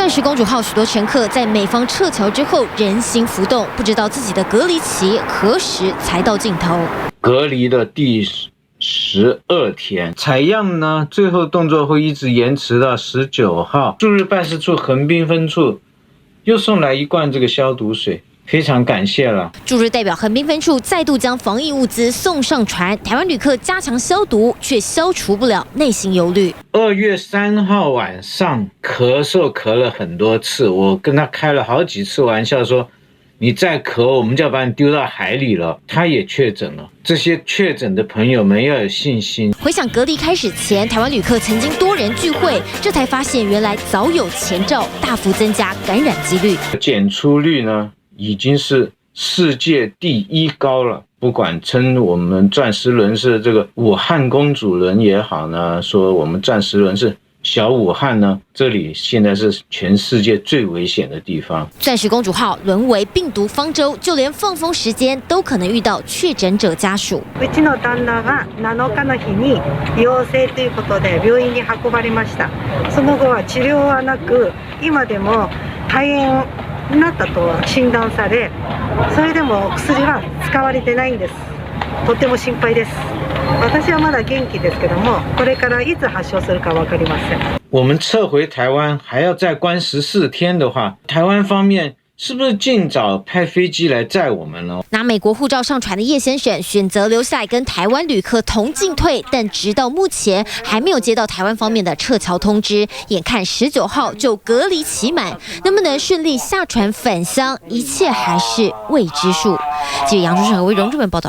钻石公主号许多乘客在美方撤侨之后人心浮动，不知道自己的隔离期何时才到尽头。隔离的第12天，采样呢，最后动作会一直延迟到19号。驻日办事处横滨分处又送来1罐这个消毒水。 非常感谢了。驻日代表横滨分处再度将防疫物资送上船，台湾旅客加强消毒，却消除不了内心忧虑。2月3号晚上咳嗽咳了很多次，我跟他开了好几次玩笑说，你再咳，我们就要把你丢到海里了。他也确诊了，这些确诊的朋友们要有信心。回想隔离开始前，台湾旅客曾经多人聚会，这才发现原来早有前兆，大幅增加感染几率。检出率呢？ 已经是世界第1高了，不管称我们钻石轮是这个武汉公主轮也好呢，说我们钻石轮是小武汉呢，这里现在是全世界最危险的地方。钻石公主号沦为病毒方舟，就连放风时间都可能遇到确诊者家属。うちの旦那が7日の日に陽性ということで病院に運ばれました。その後は治療はなく、今でも肺炎 になったと診断され、それでも薬は使われてないんです。とても心配です。私はまだ元気ですけども、これからいつ発症するかわかりません。我们撤回台湾还要再关14天的话，台湾方面是不是尽早派飞机来载我们呢？拿美国护照上船的叶先生选择留下来跟台湾旅客同进退，但直到目前还没有接到台湾方面的撤侨通知。眼看19号就隔离期满，能不能顺利下船返乡，一切还是未知数。记者杨忠胜和魏荣日本报道。